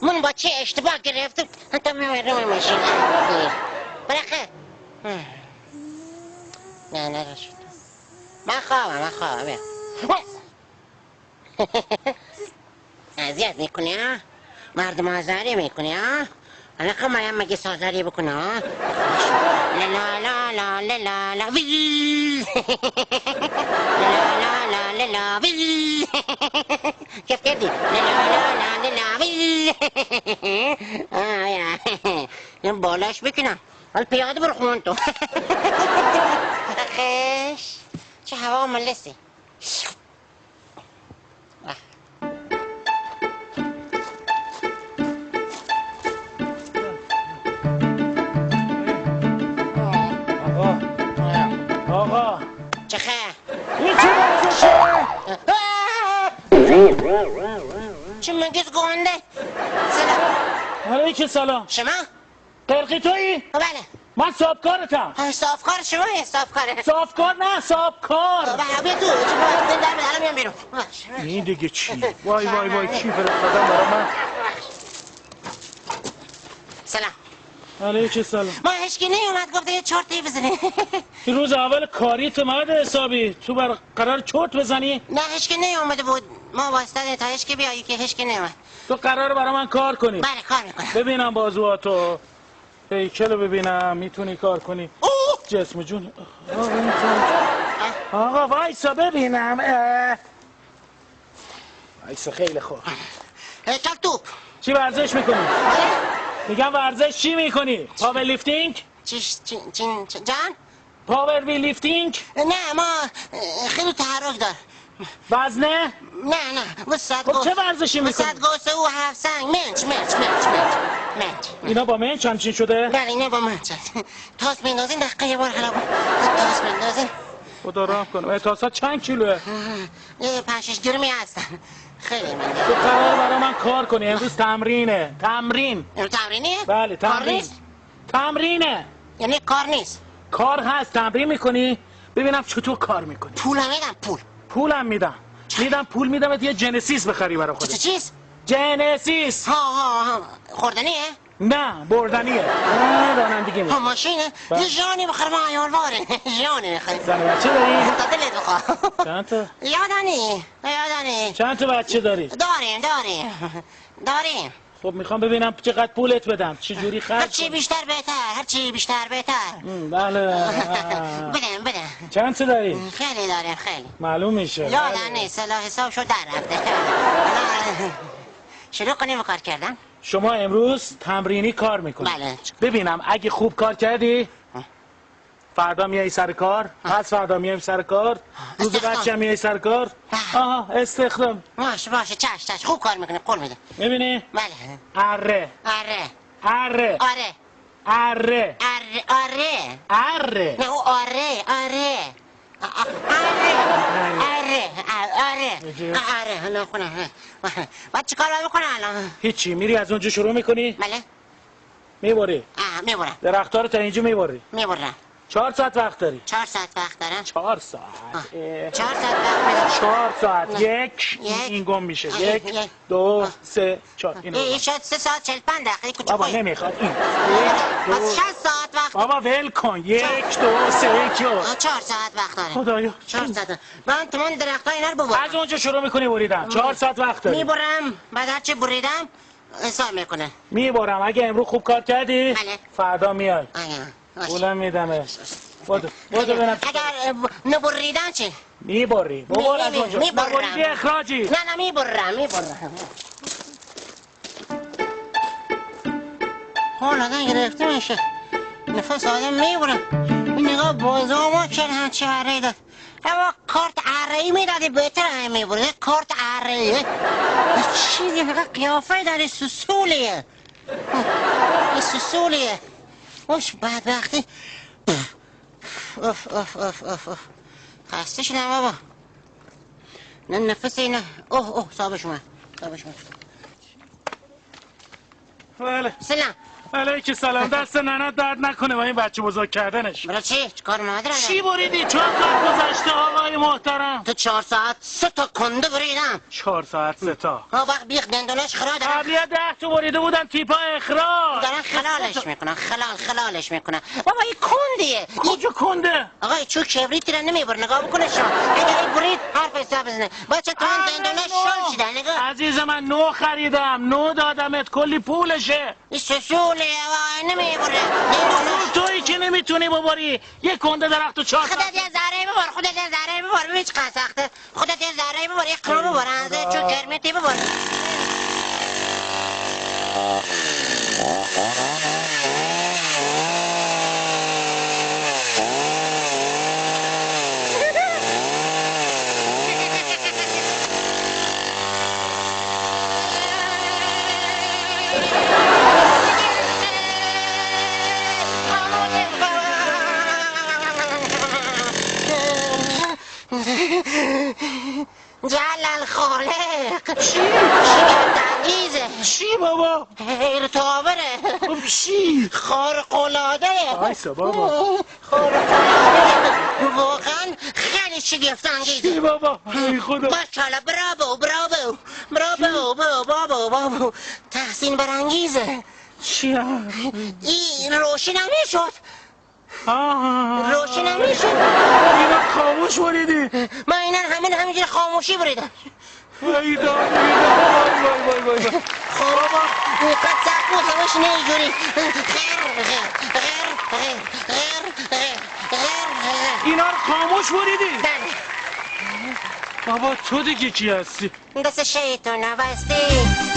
من با چه اشتباه گرفتم حتی میبرم ماشین برخه نه نشد من خوابم اذیت میکنی ها مردم آزاری میکنی ها حالا که مایم مگه سازاری بکنه ها لا لا لا لا لا لا لا وی لا لا لا لا لا وی کیف کردی لا لا لا لا لا وی این بالاش بکنم حال پیاده برو خون تو خش چه هوا ملسی آقا چه خیر این چه ورزشه؟ چه مگس گونده سلام علیکم سلام شما؟ قرقی تویی؟ بله من صاحبکارتم صافکار شما یا صافکاره؟ صافکار نه صاحبکار بیا تو چه باید در الان میام بیرون این دیگه چی؟ وای وای وای کی فرستادم برای من؟ سلام علیکم سلام ما هشکی نیومد گفته یه چرتی بزنی این روز اول کاریت مرد حسابی تو بر قرار چرت بزنی؟ نه هشکی نیومده بود ما واسطه تا هشکی بیایی که هشکی نیومد تو قرار برای من کار کنی بله کار میکنم ببینم بازواتو هیکلو ببینم میتونی کار کنی جسم جون آقا وایسا ببینم وایسا خیلی خوب هیکل توپ چی ورزش میکنی؟ میگم ورزش چی میکنی؟ پاور لیفتینگ؟ جان؟ پاور لیفتینگ؟ نه ما خیلی تحرک دار وزنه؟ نه وسط خب چه ورزشی میکنی؟ وسط گوسه و هفت سنگ منچ اینا با منچ همچین شده؟ بله اینا با منچ تاس میندازین دقیقه یه بار حالا تاس میندازین خدا رحم کنه تاسا چند کیلوه؟ یه 5-6 گرمی هستن خیلی من تو قرار برای من کار کنی امروز تمرینه تمرین تمرینیه؟ بله کار تمرین نیست؟ تمرینه یعنی کار نیست کار هست تمرین میکنی ببینم چطور کار میکنی پولم میدم پولم میدم پول میدم یه جنسیس بخری برای خودت چیز؟ جنسیس ها خوردنیه؟ نه بردنیه رانندگی میکنی ماشینه؟ یه جانی بخور ما عیالواره جانی بخور زن و بچه داری؟ تا دلت بخواه چند تا؟ یادانی چند تا بچه داری؟ داریم خب میخوام ببینم چقدر پولت بدم چه جوری خرج هرچی بیشتر بهتر بله بده چند تا داری؟ خیلی داریم خیلی معلوم میشه یادم نیست سلاح حسابشو در رفته شروع کنیم کار کردن شما امروز تمرینی کار میکنی بله ببینم اگه خوب کار کردی فردا میای سر کار پس فردا میایم سر کار روز بعد چه میای سر کار آها استخدام باشه چش خوب کار میکنه قول میده میبینی بله اره آره نه او آره نه خونه باید چی کار باید بکنه الان هیچی میری از اونجا شروع میکنی بله میبری میبرم درخت‌ها رو تا اینجا میبری میبرم 4 ساعت وقت داری 4 ساعت وقت دارم 4 ساعت 4 ساعت وقت میدم 4 ساعت یک این گم میشه 1 2 3 4 این شد 3 ساعت 45 دقیقه کوچولو بابا نمیخواد این 1 2 پس 6 ساعت وقت بابا ول کن 1 2 3 4 4 ساعت وقت داره خدایا 4 ساعت من تمام درختای اینا رو ببرم از اونجا شروع میکنی بریدن 4 ساعت وقت داری میبرم بعد هرچی بریدم حساب میکنه میبرم اگه امروز خوب کار کردی بله. فردا میای پولم میدمه بودو ببینم اگر نبریدن چی؟ میبری بابا از اونجا میبرم نبریدی اخراجی نه میبرم حال آدم گرفته میشه نفس آدم میبرم این نگاه بازا چرا همچی عرهی داد اما کارت عرهی میدادی بهتر هم میبرد کارت عرهی چیزی فقط قیافه داری سسولیه این سسولیه اوش بدبختی اوف خسته شدم بابا نه نفس اینا اوه صاحبش اومد بله سلام علیک سلام. دست ننت درد نکنه و این بچه بزرگ کردنش. برای چیکار مادرم؟ چی بریدی؟ 4 ساعت گذشته آقای محترم. تو 4 ساعت 3 تا کنده بریدم. 4 ساعت 3 تا. ها وقت بیخ دندونش خرا دارم. قبلیه 10 تا بریده بودم تیپا اخراج. دارن خلالش میکنن. خلالش میکنن. بابا این کندیه. کجا کنده؟ آقا چون کبریتی رو نمیبر نگاه بکنه شما. اگر این برید حرف حساب بزنه. بچه تو هم دندونش شل شده نگاه. عزیز من نو خریدم. نو دادمت کلی پولشه. این سسوله نمیبره. تویی که نمیتونی ببری. یه کنده درخت و 4 خودت یه ذره ببر. ببین چقدر سخته. خودت یه ذره ببر. یه قرار ببر. انزه چون کرمیتی ببر. جلال خالق شگفت‌انگیزه. چی بابا؟ ارتابره. خب چی؟ خارق‌العاده. وایسا بابا. خارق‌العاده. واقعا خیلی شگفت‌انگیزه. چی بابا؟ ای خدا. ماشاءالله برافو. تحسین برانگیزه. چی؟ این روشن نمیشد. روشن نمیشد. اینا خاموش بریدی. من اینا همینجور خاموشی بریدم. وای خب قد سخت بود همش نیجوری. اینا رو خاموش بریدی. بله بابا تو دیگه کی هستی؟ دست شیطونه بستی.